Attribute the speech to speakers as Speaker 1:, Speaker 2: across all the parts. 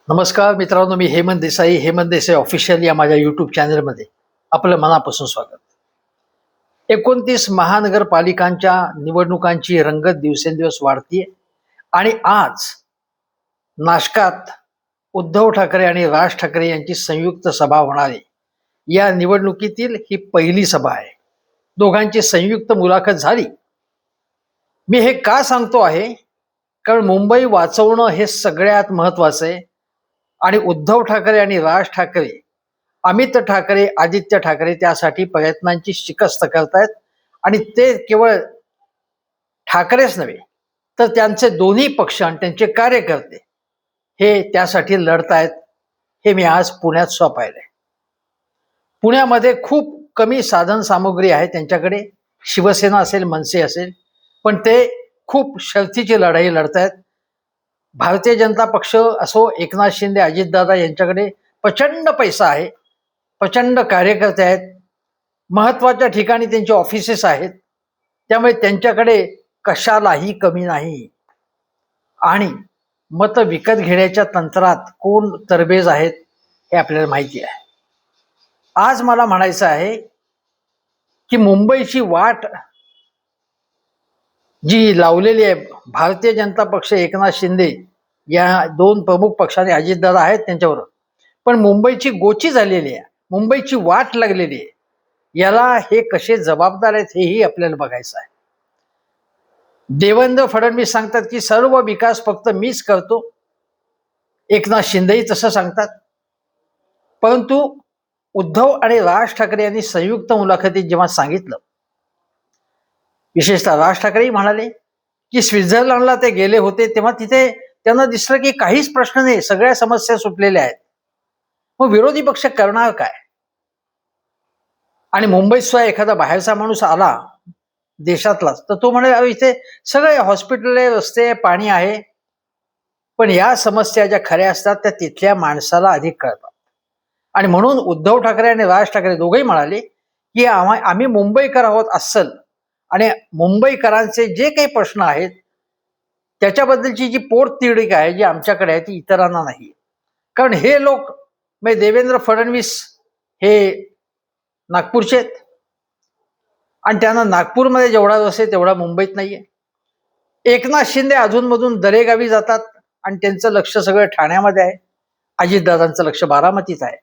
Speaker 1: नमस्कार मित्रांनो, मी हेमंत देसाई ऑफिशियल या माझ्या यूट्यूब चॅनलमध्ये आपलं मनापासून स्वागत. 29 महानगरपालिकांच्या निवडणुकांची रंगत दिवसेंदिवस वाढतीये आणि आज नाशकात उद्धव ठाकरे आणि राज ठाकरे यांची संयुक्त सभा होणार आहे. या निवडणुकीतील ही पहिली सभा आहे. दोघांची संयुक्त मुलाखत झाली. मी हे का सांगतो आहे, कारण मुंबई वाचवणं हे सगळ्यात महत्वाचं आहे. आणि उद्धव ठाकरे आणि राज ठाकरे, अमित ठाकरे, आदित्य ठाकरे त्यासाठी प्रयत्नांची शिकस्त करतायत. आणि ते केवळ ठाकरेच नव्हे तर त्यांचे दोन्ही पक्ष आणि त्यांचे कार्यकर्ते हे त्यासाठी लढतायत. हे मी आज पुण्यात पाहिलंय. पुण्यामध्ये खूप कमी साधन सामुग्री आहे त्यांच्याकडे. शिवसेना असेल, मनसे असेल, पण ते खूप शर्थीची लढाई लढतायत. भारतीय जनता पक्ष असो, एकनाथ शिंदे, अजितदादा यांच्याकडे प्रचंड पैसा आहे, प्रचंड कार्यकर्ते आहेत, महत्वाच्या ठिकाणी त्यांचे ऑफिसेस आहेत. त्यामुळे त्यांच्याकडे कशालाही कमी नाही. आणि मत विकत घेण्याच्या तंत्रात कोण तरबेज आहेत हे आपल्याला माहिती आहे. आज मला म्हणायचं आहे की मुंबईची वाट जी लावलेली आहे भारतीय जनता पक्ष, एकनाथ शिंदे या दोन प्रमुख पक्षाने, अजितदादा आहेत त्यांच्यावर, पण मुंबईची गोची झालेली आहे, मुंबईची वाट लागलेली आहे. याला हे कसे जबाबदार आहेत हेही आपल्याला बघायचं आहे. देवेंद्र फडणवीस सांगतात की सर्व विकास फक्त मीच करतो. एकनाथ शिंदेही तसं सांगतात. परंतु उद्धव आणि राज ठाकरे यांनी संयुक्त मुलाखतीत जेव्हा सांगितलं, विशेषतः राज ठाकरेही म्हणाले की स्वित्झर्लंडला ते गेले होते तेव्हा तिथे त्यांना दिसलं की काहीच प्रश्न नाही, सगळ्या समस्या सुटलेल्या आहेत. मग विरोधी पक्ष करणार काय? आणि मुंबईत सुद्धा एखादा बाहेरचा माणूस आला देशातलाच तर तो म्हणे, इथे सगळे हॉस्पिटल आहे, रस्ते, पाणी आहे. पण या समस्या ज्या खऱ्या असतात त्या तिथल्या माणसाला अधिक कळतात. आणि म्हणून उद्धव ठाकरे आणि राज ठाकरे दोघेही म्हणाले की आम्ही मुंबईकर आहोत अस्सल, आणि मुंबईकरांचे जे काही प्रश्न आहेत त्याच्याबद्दलची जी पोटतिडक आहे जी आमच्याकडे आहे ती इतरांना नाही. कारण हे लोक म्हणजे देवेंद्र फडणवीस हे नागपूरचे आहेत आणि त्यांना नागपूरमध्ये जेवढा रस आहे तेवढा मुंबईत नाहीये. एकनाथ शिंदे अधूनमधून दरेगावी जातात आणि त्यांचं लक्ष सगळं ठाण्यामध्ये आहे. अजितदादांचं लक्ष बारामतीत आहे.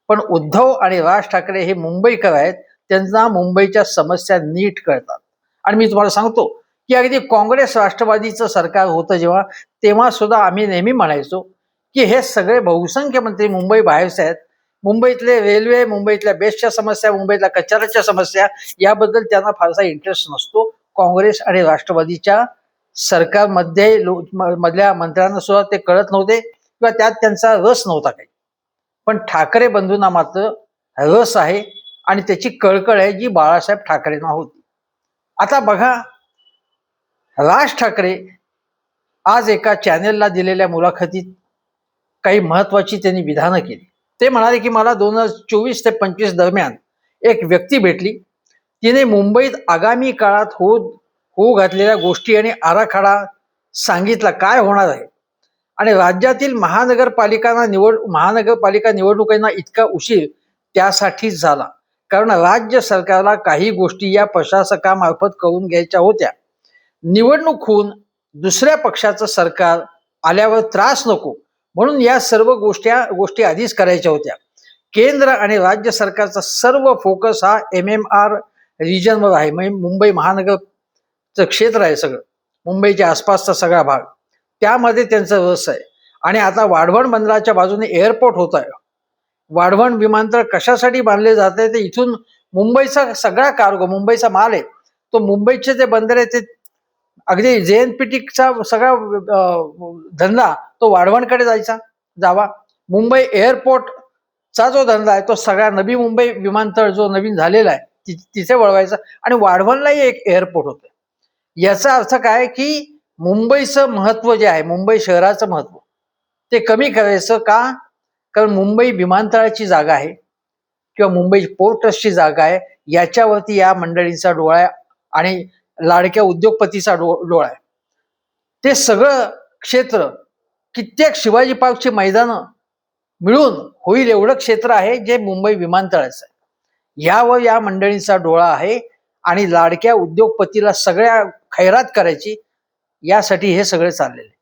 Speaker 1: पण उद्धव आणि राज ठाकरे हे मुंबईकर आहेत, त्यांना मुंबईच्या समस्या नीट कळतात. आणि मी तुम्हाला सांगतो की अगदी काँग्रेस राष्ट्रवादीचं सरकार होतं जेव्हा, तेव्हा सुद्धा आम्ही नेहमी म्हणायचो की हे सगळे बहुसंख्य मंत्री मुंबई बाहेरचे आहेत. मुंबईतले रेल्वे, मुंबईतल्या बेस्टच्या समस्या, मुंबईतल्या कचऱ्याच्या समस्या याबद्दल त्यांना फारसा इंटरेस्ट नसतो. काँग्रेस आणि राष्ट्रवादीच्या सरकारमध्ये मधल्या मंत्र्यांना सुद्धा ते कळत नव्हते किंवा त्यात त्यांचा रस नव्हता काही. पण ठाकरे बंधूंना मात्र रस आहे आणि त्याची कळकळ आहे जी बाळासाहेब ठाकरेंना होती. आता बघा, राज ठाकरे आज एका चॅनेलला दिलेल्या मुलाखतीत काही महत्वाची त्यांनी विधानं केली. ते म्हणाले की मला 2024 ते 25 दरम्यान एक व्यक्ती भेटली, तिने मुंबईत आगामी काळात होऊ घातलेल्या गोष्टी आणि आराखडा सांगितला काय होणार आहे. आणि राज्यातील महानगरपालिका निवडणुकांना इतका उशीर त्यासाठीच झाला कारण राज्य सरकारला काही गोष्टी या प्रशासकामार्फत करून घ्यायच्या होत्या. निवडणूक होऊन दुसऱ्या पक्षाचं सरकार आल्यावर त्रास नको म्हणून या सर्व गोष्टी आधीच करायच्या होत्या. केंद्र आणि राज्य सरकारचा सर्व फोकस हा MMR रिजनवर आहे. म्हणजे मुंबई महानगरचं क्षेत्र आहे, सगळं मुंबईच्या आसपासचा सगळा भाग, त्यामध्ये त्यांचं रस आहे. आणि आता वाढवण बंदराच्या बाजूने एअरपोर्ट होत आहे. वाढवण विमानतळ कशासाठी बांधले जाते, ते इथून मुंबईचा सगळा कार्गो, मुंबईचा माल आहे तो मुंबईचे जे बंदर आहे ते अगदी JNPTचा सगळा धंदा तो वाढवणकडे जावा. मुंबई एअरपोर्टचा जो धंदा आहे तो सगळा नवी मुंबई विमानतळ जो नवीन झालेला आहे तिथे वळवायचा. आणि वाढवणलाही एक एअरपोर्ट होतं. याचा अर्थ काय की मुंबईचं महत्व जे आहे, मुंबई शहराचं महत्व ते कमी करायचं का? कारण मुंबई विमानतळाची जागा आहे किंवा मुंबई पोर्ट ट्रस्टची जागा आहे, याच्यावरती या मंडळींचा डोळा आहे आणि लाडक्या उद्योगपतीचा डोळा आहे. ते सगळं क्षेत्र, कित्येक शिवाजी पार्कची मैदानं मिळून होईल एवढं क्षेत्र आहे जे मुंबई विमानतळाचं आहे. यावर या मंडळींचा डोळा आहे आणि लाडक्या उद्योगपतीला सगळ्या खैरात करायची यासाठी हे सगळे चाललेले.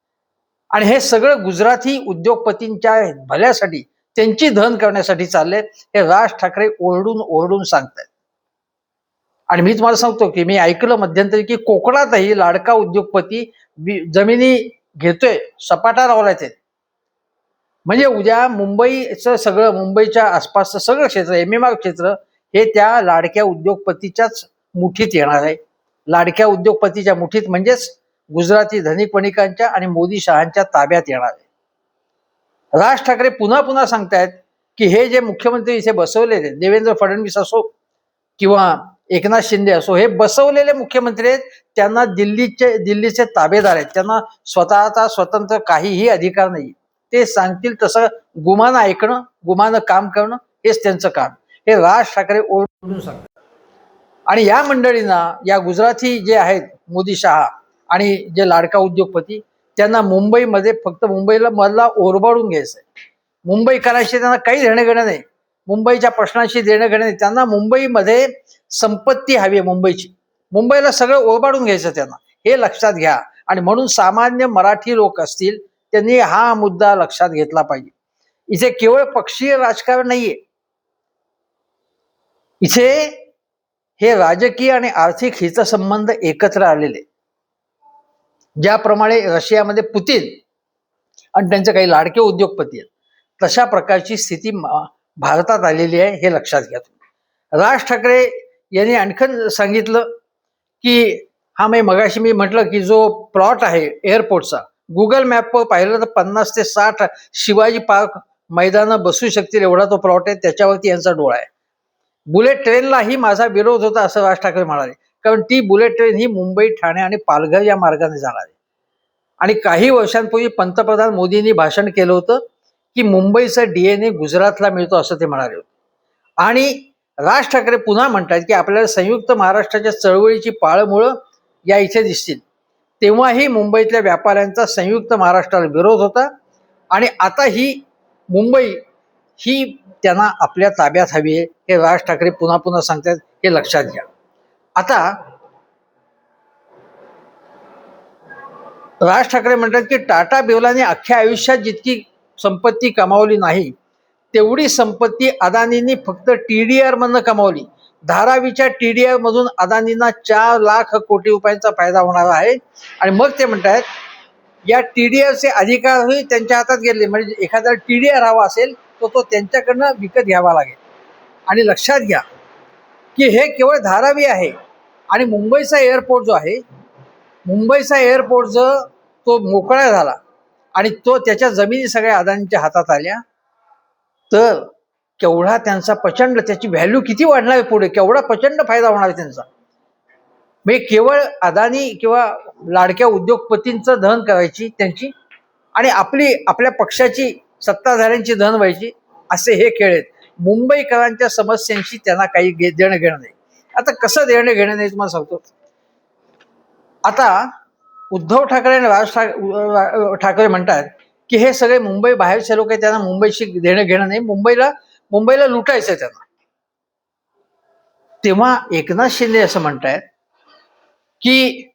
Speaker 1: आणि हे सगळं गुजराती उद्योगपतींच्या भल्यासाठी, त्यांची धन करण्यासाठी चालले, हे राज ठाकरे ओरडून ओरडून सांगतायत. आणि मी तुम्हाला सांगतो की मी ऐकलं मध्यंतरी की कोकणातही लाडका उद्योगपती जमिनी घेतोय, सपाटा लावलाय ते. म्हणजे उद्या मुंबईचं सगळं, मुंबईच्या आसपासचं सगळं क्षेत्र, एमएमआर क्षेत्र हे त्या लाडक्या उद्योगपतीच्याच मुठीत येणार आहे. लाडक्या उद्योगपतीच्या मुठीत म्हणजेच गुजराती धनिक वणिकांच्या आणि मोदी शहांच्या ताब्यात येणार आहे. राज ठाकरे पुन्हा पुन्हा सांगतायत की हे जे मुख्यमंत्री इथे बसवलेले, देवेंद्र फडणवीस असो किंवा एकनाथ शिंदे असो, हे बसवलेले मुख्यमंत्री आहेत. त्यांना दिल्लीचे ताबेदार आहेत. त्यांना स्वतःचा स्वतंत्र काहीही अधिकार नाही. ते सांगतील तसं गुमानं ऐकणं, गुमानं काम करणं हेच त्यांचं काम. हे राज ठाकरे ओरडून सांगतात. आणि या मंडळींना, या गुजराती जे आहेत मोदी शहा आणि जे लाडका उद्योगपती, त्यांना मुंबईमध्ये फक्त मुंबईला मधला ओरबाडून घ्यायचं आहे. मुंबईकरांशी त्यांना काही देणं घेणं नाही, मुंबईच्या प्रश्नांशी देणं घेणं नाही. त्यांना मुंबईमध्ये संपत्ती हवी आहे मुंबईची. मुंबईला सगळं ओरबाडून घ्यायचं त्यांना, हे लक्षात घ्या. आणि म्हणून सामान्य मराठी लोक असतील त्यांनी हा मुद्दा लक्षात घेतला पाहिजे. इथे केवळ पक्षीय राजकारण नाहीये, इथे हे राजकीय आणि आर्थिक हितसंबंध एकत्र आलेले. ज्याप्रमाणे रशियामध्ये पुतीन आणि त्यांचे काही लाडके उद्योगपती आहेत, तशा प्रकारची स्थिती भारतात आलेली आहे, हे लक्षात घ्या. राज ठाकरे यांनी आणखीन सांगितलं की मगाशी मी म्हटलं की जो प्लॉट आहे एअरपोर्टचा, गुगल मॅपवर पाहिलं तर 50 ते 60 शिवाजी पार्क मैदानं बसू शकतील एवढा तो प्लॉट आहे. त्याच्यावरती यांचा डोळा आहे. बुलेट ट्रेनलाही माझा विरोध होता असं राज ठाकरे म्हणाले, कारण ती बुलेट ट्रेन ही मुंबई, ठाणे आणि पालघर या मार्गाने जाणार आहे. आणि काही वर्षांपूर्वी पंतप्रधान मोदींनी भाषण केलं होतं की मुंबईचा DNA गुजरातला मिळतो असं ते म्हणाले होते. आणि राज ठाकरे पुन्हा म्हणतात की आपल्याला संयुक्त महाराष्ट्राच्या चळवळीची पाळमुळं या इथे दिसतील. तेव्हाही मुंबईतल्या व्यापाऱ्यांचा संयुक्त महाराष्ट्राला विरोध होता आणि आता ही मुंबई ही त्यांना आपल्या ताब्यात हवी आहे, हे राज ठाकरे पुन्हा पुन्हा सांगतात, हे लक्षात घ्या. आता राज ठाकरे म्हणतात की टाटा बिर्लाने अख्ख्या आयुष्यात जितकी संपत्ती कमावली नाही तेवढी संपत्ती अदानींनी फक्त TDR मधनं कमावली. धारावीच्या TDR मधून अदानींना 4 लाख कोटी रुपयांचा फायदा होणार आहे. आणि मग ते म्हणतात या TDRचे अधिकारही त्यांच्या हातात गेले. म्हणजे एखाद्याला TDR हवा असेल तर तो त्यांच्याकडनं विकत घ्यावा लागेल. आणि लक्षात घ्या की हे केवळ धारावी आहे. आणि मुंबईचा एअरपोर्ट जो आहे, मुंबईचा एअरपोर्ट जर तो मोकळा झाला आणि तो त्याच्या जमिनी सगळ्या अदानींच्या हातात आल्या तर केवढा त्यांचा प्रचंड, त्याची व्हॅल्यू किती वाढणार आहे पुढे, केवढा प्रचंड फायदा होणार आहे त्यांचा. म्हणजे केवळ अदानी किंवा लाडक्या उद्योगपतींचं धन करायची त्यांची आणि आपल्या पक्षाची, सत्ताधाऱ्यांची धन व्हायची, असे हे खेळ आहेत. मुंबईकरांच्या समस्यांशी त्यांना काही देणं घेणं नाही. आता कसं देणं घेणं नाही तुम्हाला सांगतो. आता उद्धव ठाकरे आणि राज ठाकरे म्हणतात की हे सगळे मुंबई बाहेरचे लोक आहेत, त्यांना मुंबईशी देणं घेणं नाही, मुंबईला लुटायचं त्यांना. तेव्हा एकनाथ शिंदे असं म्हणतायत की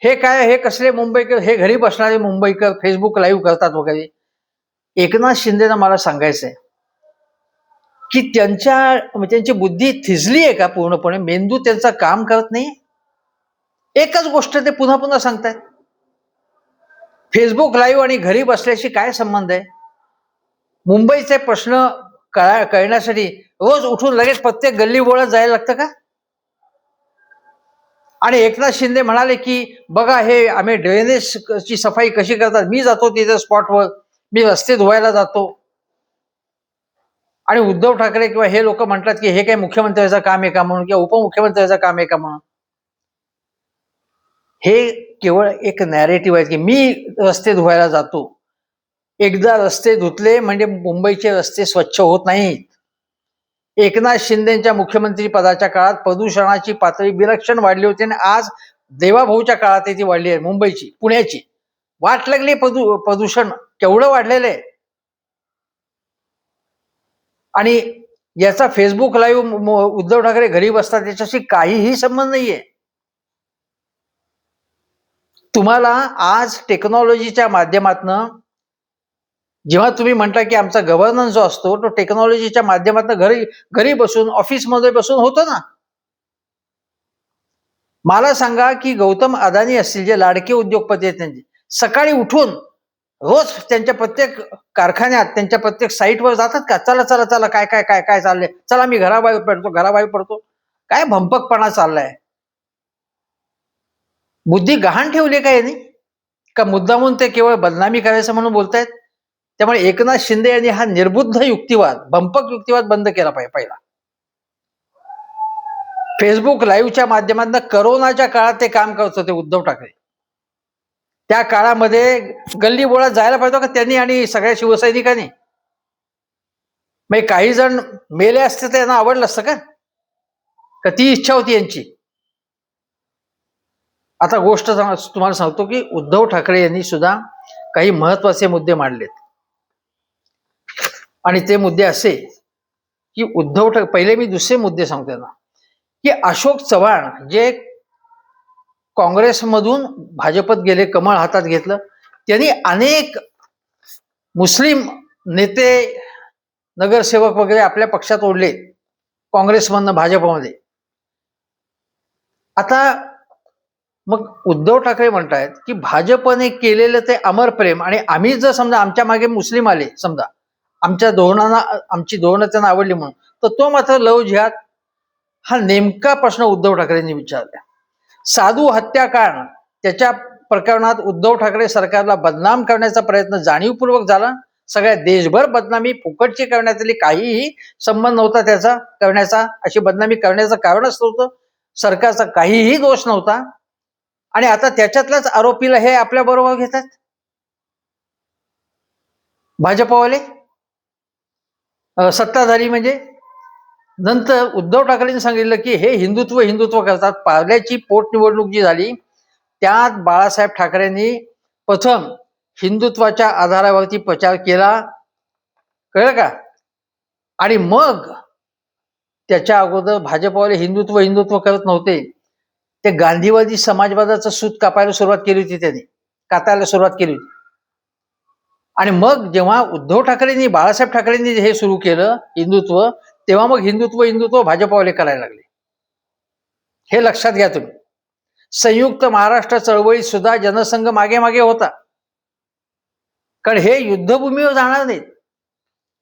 Speaker 1: हे काय, हे कसले मुंबईकर, हे घरी बसणारे मुंबईकर फेसबुक लाईव्ह करतात वगैरे. एकनाथ शिंदेना मला सांगायचंय की त्यांची बुद्धी थिजली आहे का पूर्णपणे, मेंदू त्यांचा काम करत नाही. एकच गोष्ट ते पुन्हा पुन्हा सांगतायत. फेसबुक लाईव्ह आणि घरी बसल्याशी काय संबंध आहे. मुंबईचे प्रश्न कळण्यासाठी रोज उठून लगेच प्रत्येक गल्ली बोळात जायला लागतं का. आणि एकनाथ शिंदे म्हणाले की बघा हे आम्ही ड्रेनेजची सफाई कशी करतात, मी जातो तिथे स्पॉटवर, मी रस्ते धुवायला जातो. आणि उद्धव ठाकरे किंवा हे लोक म्हणतात की हे काय मुख्यमंत्र्याचं काम आहे का म्हणून, किंवा उपमुख्यमंत्र्याचं काम आहे का म्हणून. हे केवळ एक नॅरेटिव्ह आहे की मी रस्ते धुवायला जातो. एकदा रस्ते धुतले म्हणजे मुंबईचे रस्ते स्वच्छ होत नाहीत. एकनाथ शिंदेच्या मुख्यमंत्री पदाच्या काळात प्रदूषणाची पातळी विलक्षण वाढली होती आणि आज देवाभाऊच्या काळात ती वाढली आहे. मुंबईची, पुण्याची वाट लागली. प्रदूषण केवढं वाढलेलं आहे. आणि याचा फेसबुक लाईव्ह उद्धव ठाकरे घरी बसतात त्याच्याशी काहीही संबंध नाहीये. तुम्हाला आज टेक्नॉलॉजीच्या माध्यमातनं जेव्हा तुम्ही म्हणता की आमचा गव्हर्नन्स जो असतो तो टेक्नॉलॉजीच्या माध्यमातून घरी घरी बसून ऑफिसमध्ये बसून होतो ना. मला सांगा की गौतम अदानी असतील जे लाडके उद्योगपती आहेत त्यांचे सकाळी उठून रोज त्यांच्या प्रत्येक कारखान्यात त्यांच्या प्रत्येक साईटवर जातात का? चला चला चला काय काय काय काय चाललंय, चला मी घराबाहेर पडतो. काय भंपकपणा चाललाय. बुद्धी गहाण ठेवली का यांनी? का मुद्दामून ते केवळ बदनामी करायचं म्हणून बोलतायत? त्यामुळे एकनाथ शिंदे यांनी हा निर्बुद्ध युक्तिवाद, भंपक युक्तिवाद बंद केला पाहिजे. पहिला फेसबुक लाईव्हच्या माध्यमातून करोनाच्या काळात ते काम करत होते उद्धव ठाकरे. त्या काळामध्ये गल्ली बोळात जायला पाहिजे का त्यांनी आणि सगळ्या शिवसैनिकांनी? मग काही जण मेले असते तर यांना आवडलं असतं का? ती इच्छा होती यांची? आता गोष्ट तुम्हाला सांगतो की उद्धव ठाकरे यांनी सुद्धा काही महत्वाचे मुद्दे मांडलेत आणि ते मुद्दे असे की उद्धव ठाकरे, पहिले मी दुसरे मुद्दे सांगतो ना, की अशोक चव्हाण जे काँग्रेसमधून भाजपत गेले, कमळ हातात घेतलं, त्यांनी अनेक मुस्लिम नेते, नगरसेवक वगैरे आपल्या पक्षात ओढले, काँग्रेसमधनं भाजपमध्ये. आता मग उद्धव ठाकरे म्हणतायत की भाजपने केलेलं ते अमर प्रेम आणि आम्ही जर समजा आमच्या मागे मुस्लिम आले, समजा आमच्या धोरणांना, आमची धोरणं त्यांना आवडली म्हणून, तर तो मात्र लव जिहाद हा नेमका प्रश्न उद्धव ठाकरेंनी विचारला. साधू हत्याकांड त्याच्या प्रकरणात उद्धव ठाकरे सरकारला बदनाम करण्याचा प्रयत्न जाणीवपूर्वक झाला. सगळ्या देशभर बदनामी फुकटची करण्यात आली, काहीही संबंध नव्हता त्याचा करण्याचा, अशी बदनामी करण्याचं कारणच नव्हतं, सरकारचा काहीही दोष नव्हता. आणि आता त्याच्यातल्याच आरोपीला हे आपल्या बरोबर घेतात भाजपवाले सत्ताधारी. म्हणजे नंतर उद्धव ठाकरेंनी सांगितलं की हे हिंदुत्व हिंदुत्व करतात. पार्ल्याची पोटनिवडणूक जी झाली त्यात बाळासाहेब ठाकरेंनी प्रथम हिंदुत्वाच्या आधारावरती प्रचार केला, कळलं का? आणि मग त्याच्या अगोदर भाजपवाले हिंदुत्व हिंदुत्व करत नव्हते, ते गांधीवादी समाजवादाचं सूत कापायला सुरुवात केली होती, त्यांनी कातायला सुरुवात केली होती. आणि मग जेव्हा उद्धव ठाकरेंनी, बाळासाहेब ठाकरेंनी हे सुरू केलं हिंदुत्व, तेव्हा मग हिंदुत्व हिंदुत्व भाजपवाले करायला लागले. हे लक्षात घ्या तुम्ही. संयुक्त महाराष्ट्र चळवळीत सुद्धा जनसंघ मागे मागे होता, कारण हे युद्धभूमीवर जाणार नाहीत.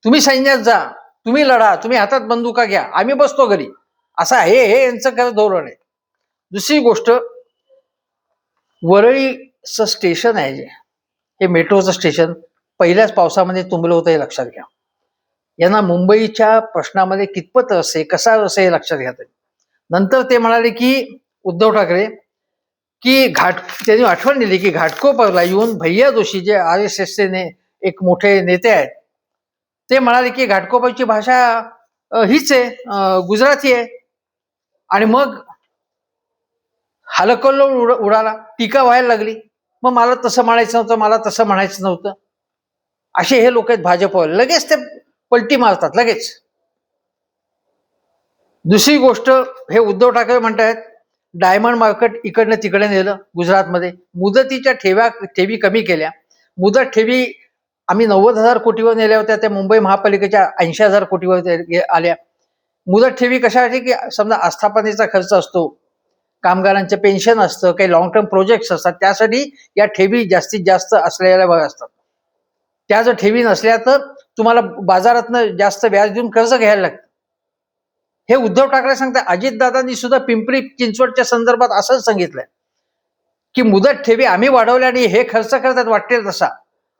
Speaker 1: तुम्ही सैन्यात जा, तुम्ही लढा, तुम्ही हातात बंदुका घ्या, आम्ही बसतो घरी, असं हे यांचं खरं धोरण आहे. दुसरी गोष्ट, वरळीचं स्टेशन आहे जे, हे मेट्रोचं स्टेशन पहिल्याच पावसामध्ये तुंबलं होतं, हे लक्षात घ्या. यांना मुंबईच्या प्रश्नामध्ये कितपत रस आहे, कसा रस आहे हे लक्षात घ्या. नंतर ते म्हणाले की उद्धव ठाकरे की त्यांनी आठवण दिली की घाटकोपरला येऊन भैया जोशी जे RSSचे एक मोठे नेते आहेत, ते म्हणाले की घाटकोपरची भाषा हीच आहे, गुजराती आहे. आणि मग हलकल्लोळ उडाला, टीका व्हायला लागली. मग मला तसं म्हणायचं नव्हतं, मला तसं म्हणायचं नव्हतं, असे हे लोक आहेत भाजपवाले. लगेच ते पलटी मारतात लगेच. दुसरी गोष्ट, हे उद्धव ठाकरे म्हणतायत डायमंड मार्केट इकडनं तिकडे नेलं गुजरातमध्ये, मुदतीच्या ठेवी कमी केल्या. मुदत ठेवी आम्ही 90,000 कोटीवर नेल्या होत्या, त्या मुंबई महापालिकेच्या 80,000 कोटीवर आल्या. मुदत ठेवी कशासाठी? की समजा आस्थापनेचा खर्च असतो, कामगारांचे पेन्शन असतं, काही लॉंग टर्म प्रोजेक्ट्स असतात, त्यासाठी या ठेवी जास्तीत जास्त असलेल्या असतात. त्या जर ठेवी नसल्या तर तुम्हाला बाजारातनं जास्त व्याज देऊन कर्ज घ्यायला लागतं. हे उद्धव ठाकरे सांगतात. अजितदादांनी सुद्धा पिंपरी चिंचवडच्या संदर्भात असंच सांगितलंय की मुदत ठेवी आम्ही वाढवल्या आणि हे खर्च करतात वाटेल तसा,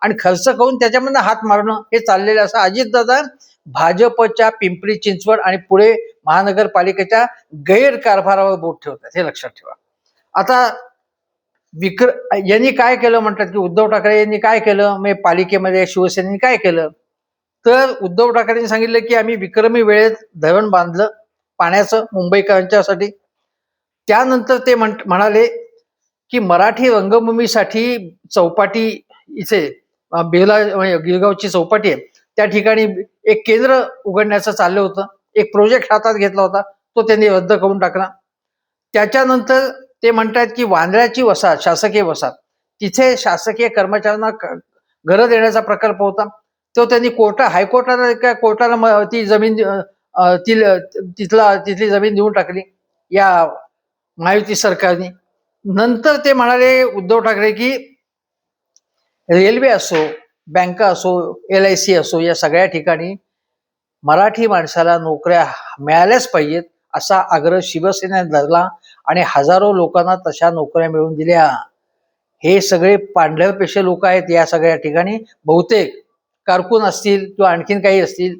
Speaker 1: आणि खर्च करून त्याच्यामधनं हात मारणं हे चाललेलं असं अजितदादा भाजपच्या पिंपरी चिंचवड आणि पुणे महानगरपालिकेच्या गैरकारभारावर बोट ठेवतात, हे लक्षात ठेवा. आता यांनी काय केलं म्हणतात की उद्धव ठाकरे यांनी काय केलं, मग पालिकेमध्ये शिवसेनेने काय केलं, तर उद्धव ठाकरेंनी सांगितलं की आम्ही विक्रमी वेळेत धरण बांधलं पाण्याचं मुंबईकरांच्यासाठी. त्यानंतर ते म्हणाले की मराठी रंगभूमीसाठी चौपाटी इथे गिरगावची चौपाटी आहे, त्या ठिकाणी एक केंद्र उघडण्याचं चाललं होतं, एक प्रोजेक्ट हातात घेतला होता, तो त्यांनी रद्द करून टाकला. त्याच्यानंतर ते म्हणतात की वांद्र्याची वसाहत, शासकीय वसाहत, तिथे शासकीय कर्मचाऱ्यांना घरं देण्याचा प्रकल्प होता, तो त्यांनी हायकोर्टाला ती जमीन तिथली जमीन देऊन टाकली या महायुती सरकारने. नंतर ते म्हणाले उद्धव ठाकरे की रेल्वे असो, बँका असो, LIC असो, या सगळ्या ठिकाणी मराठी माणसाला नोकऱ्या मिळाल्याच पाहिजेत असा आग्रह शिवसेनेने धरला आणि हजारो लोकांना तशा नोकऱ्या मिळवून दिल्या. हे सगळे पांढरपेशे लोक आहेत या सगळ्या ठिकाणी, बहुतेक कारकून असतील किंवा आणखीन काही असतील.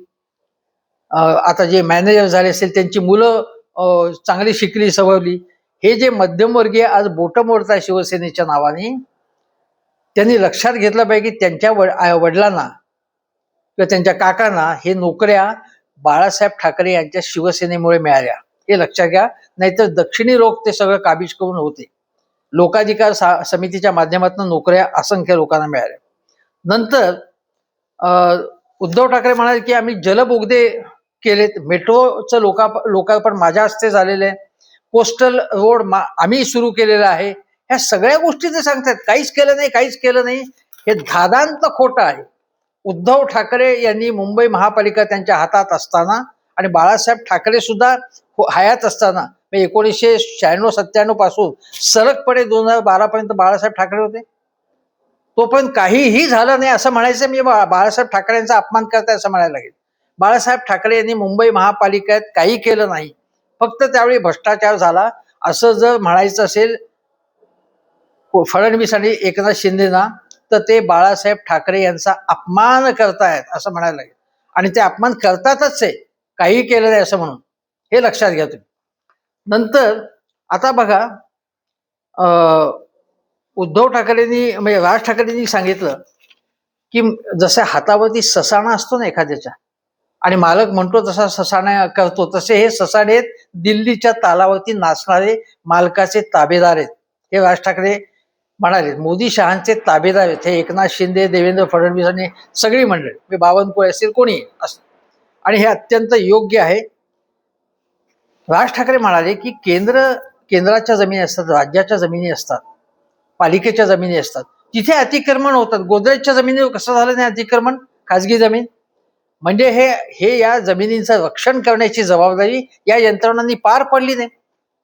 Speaker 1: आता जे मॅनेजर झाले असतील त्यांची मुलं चांगली शिकली सवरली. हे जे मध्यमवर्गीय आज बोटं मोडतात शिवसेनेच्या नावाने, त्यांनी लक्षात घेतलं पाहिजे की त्यांच्या वडिलांना किंवा त्यांच्या काकांना हे नोकऱ्या बाळासाहेब ठाकरे यांच्या शिवसेनेमुळे मिळाल्या, हे लक्षात घ्या. नाहीतर दक्षिणी लोक ते सगळं काबीज करून होते. लोकाधिकार समितीच्या माध्यमातून नोकऱ्या असंख्य लोकांना मिळाल्या. नंतर उद्धव ठाकरे म्हणाले की आम्ही जलबोगदे केलेत, मेट्रोचं लोकार्पण माझ्या हस्ते झालेलं आहे, कोस्टल रोड आम्ही सुरू केलेला आहे. ह्या सगळ्या गोष्टी ते सांगतात. काहीच केलं नाही. हे धादांत खोटं आहे. उद्धव ठाकरे यांनी मुंबई महापालिका त्यांच्या हातात असताना आणि बाळासाहेब ठाकरे सुद्धा हयात असताना, 1996-97 पासून सलगपणे 2012 पर्यंत बाळासाहेब ठाकरे होते, तोपर्यंत काहीही झालं नाही असं म्हणायचं मी बाळासाहेब ठाकरेंचा अपमान करताय असं म्हणायला लागेल. बाळासाहेब ठाकरे यांनी मुंबई महापालिकेत काही केलं नाही, फक्त त्यावेळी भ्रष्टाचार झाला असं जर म्हणायचं असेल फडणवीस आणि एकनाथ शिंदेना, तर ते बाळासाहेब ठाकरे यांचा अपमान करतायत असं म्हणायला लागेल. आणि ते अपमान करतातच आहे, काही केलं नाही असं म्हणून, हे लक्षात घ्या तुम्ही. नंतर आता बघा, उद्धव ठाकरेंनी म्हणजे राज ठाकरेंनी सांगितलं की जसं हातावरती ससाणा असतो ना एखाद्याच्या, आणि मालक म्हणतो तसा ससाणा करतो, तसे हे ससाणे दिल्लीच्या तालावरती नाचणारे मालकाचे ताबेदार आहेत, हे राज ठाकरे म्हणाले. मोदी शहांचे ताबेदार आहेत हे एकनाथ शिंदे, देवेंद्र फडणवीस आणि सगळी मंडळी, बावनकुळे असतील कोणी असं, आणि हे अत्यंत योग्य आहे. राज ठाकरे म्हणाले की केंद्राच्या जमिनी असतात, राज्याच्या जमिनी असतात, पालिकेच्या जमिनी असतात, तिथे अतिक्रमण होतात. गोदरेजच्या जमिनीवर कसं झालं नाही अतिक्रमण, खाजगी जमीन, म्हणजे हे या जमिनींचं रक्षण करण्याची जबाबदारी या यंत्रणांनी पार पडली नाही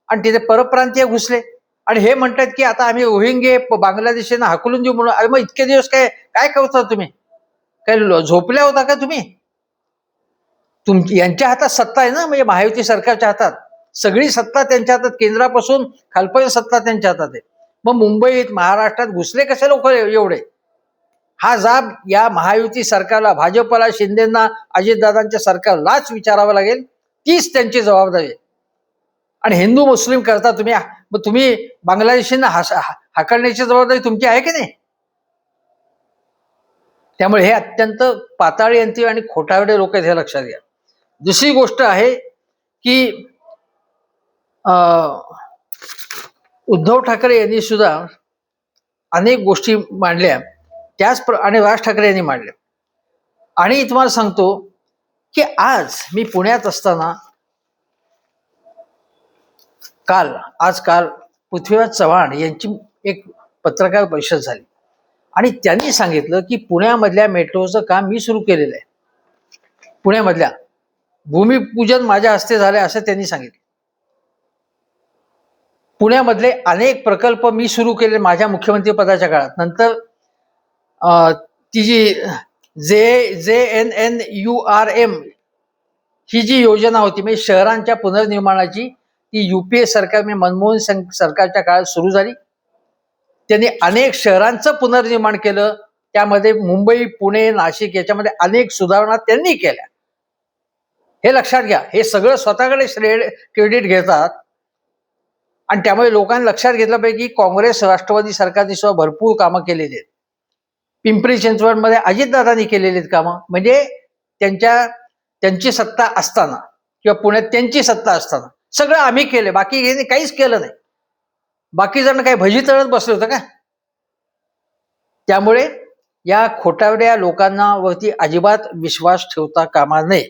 Speaker 1: आणि तिथे परप्रांतीय घुसले आणि हे म्हणतात की आता आम्ही रोहिंगे बांगलादेशींना हाकलून देऊ म्हणून. अरे मग इतके दिवस काय करता तुम्ही, काय झोपल्या होता का तुम्ही? यांच्या हातात सत्ता आहे ना, म्हणजे महायुती सरकारच्या हातात सगळी सत्ता त्यांच्या हातात, केंद्रापासून खालपर्यंत सत्ता त्यांच्या हातात आहे. मग मुंबईत महाराष्ट्रात घुसले कसे लोक एवढे? हा जाब या महायुती सरकारला, भाजपला, शिंदेना, अजितदादांच्या सरकारलाच विचारावं लागेल. तीच त्यांची जबाबदारी आहे. आणि हिंदू मुस्लिम करता तुम्ही, मग तुम्ही बांगलादेशींना हाकलण्याची जबाबदारी तुमची आहे की नाही? त्यामुळे हे अत्यंत पाताळयंत्री आणि खोटारडे लोक आहेत, हे लक्षात घ्या. दुसरी गोष्ट आहे की उद्धव ठाकरे यांनी सुद्धा अनेक गोष्टी मांडल्या, आणि राज ठाकरे यांनी मांडल्या. आणि तुम्हाला सांगतो की आज मी पुण्यात असताना काल पृथ्वीराज चव्हाण यांची एक पत्रकार परिषद झाली आणि त्यांनी सांगितलं की पुण्यामधल्या मेट्रोचं काम मी सुरू केलेलं आहे, पुण्यामधल्या भूमिपूजन माझ्या हस्ते झालंय असं त्यांनी सांगितलं. पुण्यामधले अनेक प्रकल्प मी सुरू केले माझ्या मुख्यमंत्री पदाच्या काळात. नंतर ती जी JNNURM ही जी योजना होती, म्हणजे शहरांच्या पुनर्निर्माणाची, ती UPA सरकार, म्हणजे मनमोहन सिंग सरकारच्या काळात सुरू झाली. त्यांनी अनेक शहरांचं पुनर्निर्माण केलं, त्यामध्ये मुंबई, पुणे, नाशिक याच्यामध्ये अनेक सुधारणा त्यांनी केल्या, हे लक्षात घ्या. हे सगळं स्वतःकडे क्रेडिट घेतात आणि त्यामुळे लोकांनी लक्षात घेतलं पाहिजे की काँग्रेस राष्ट्रवादी सरकारने सुद्धा भरपूर कामं केलेली आहेत. पिंपरी चिंचवडमध्ये अजितदादांनी केलेली आहेत कामं, म्हणजे त्यांची सत्ता असताना किंवा पुण्यात त्यांची सत्ता असताना सगळं आम्ही केलं, बाकी काहीच केलं नाही. बाकी जण काही भजी तळत बसले होतं का? त्यामुळे या खोटारड्या लोकांना वरती अजिबात विश्वास ठेवता कामा नये.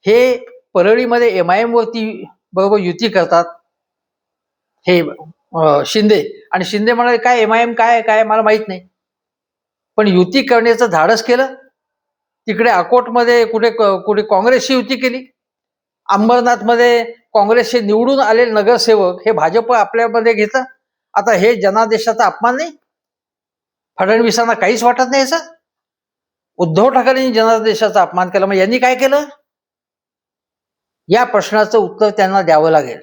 Speaker 1: हे परळीमध्ये MIM वरती बरोबर युती करतात हे शिंदे, आणि शिंदे म्हणाले काय MIM काय काय मला माहित नाही, पण युती करण्याचं धाडस केलं. तिकडे अकोटमध्ये कुठे कुठे काँग्रेसची युती केली. अंबरनाथमध्ये काँग्रेसचे निवडून आलेले नगरसेवक हे भाजप आपल्यामध्ये घेतलं. आता हे जनादेशाचा अपमान नाही? फडणवीसांना काहीच वाटत नाही याचा? उद्धव ठाकरेंनी जनादेशाचा अपमान केला, मग यांनी काय केलं? या प्रश्नाचं उत्तर त्यांना द्यावं लागेल.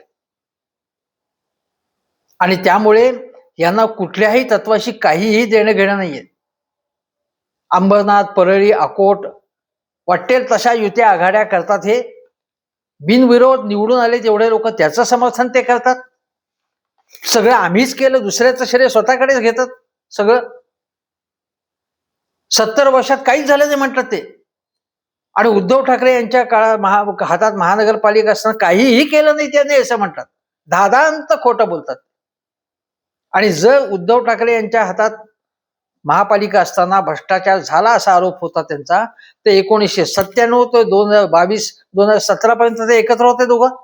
Speaker 1: आणि त्यामुळे यांना कुठल्याही तत्वाशी काहीही देणं घेणं नाहीये. अंबरनाथ, परळी, अकोट वाटेल तशा युत्या आघाड्या करतात. हे बिनविरोध निवडून आले तेवढे लोक त्याचं समर्थन ते करतात. सगळं आम्हीच केलं, दुसऱ्याचं श्रेय स्वतःकडेच घेतात. सगळं 70 वर्षात काहीच झालं नाही म्हणतात ते. आणि उद्धव ठाकरे यांच्या काळात हातात महानगरपालिका असताना काहीही केलं नाही त्यांनी असं म्हणतात. दादांत खोटं बोलतात. आणि जर उद्धव ठाकरे यांच्या हातात महापालिका असताना भ्रष्टाचार झाला असा आरोप होता त्यांचा, ते 1997 ते 2022 2017 पर्यंत ते एकत्र होते दोघं,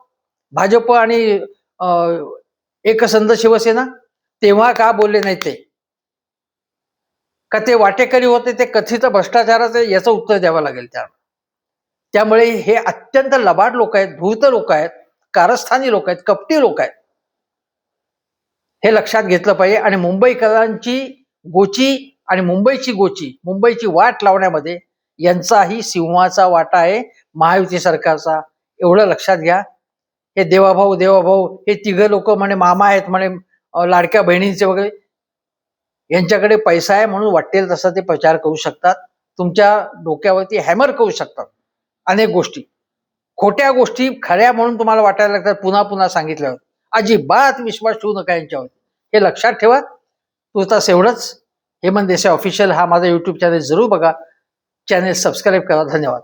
Speaker 1: भाजप आणि एकसंध शिवसेना. तेव्हा का बोलले नाही ते? का ते वाटेकरी होते ते कथित भ्रष्टाचाराचं? याचं उत्तर द्यावं लागेल त्यांना. त्यामुळे हे अत्यंत लबाड लोक आहेत, धूर्त लोक आहेत, कारस्थानी लोक आहेत, कपटी लोक आहेत. हे लक्षात घेतलं पाहिजे. आणि मुंबईकरांची गोची आणि मुंबईची वाट लावण्यामध्ये यांचाही सिंहाचा वाटा आहे, महायुती सरकारचा. एवढं लक्षात घ्या. हे देवाभाऊ हे तिघं लोक म्हणे मामा आहेत, म्हणे लाडक्या बहिणींचे वगैरे. यांच्याकडे पैसा आहे म्हणून वाटेल तसा ते प्रचार करू शकतात. तुमच्या डोक्यावरती हॅमर करू शकतात अनेक गोष्टी. खोट्या गोष्टी खऱ्या म्हणून तुम्हाला वाटायला लागतात. पुन्हा पुन्हा सांगितल्यावर अजिबात विश्वास ठेवू नका यांच्यावर. हे लक्षात ठेवा. तुर्तास एवढंच. हेमंत देसाई ऑफिशियल हा माझा YouTube चॅनल जरूर बघा. चॅनल सबस्क्राईब करा. धन्यवाद.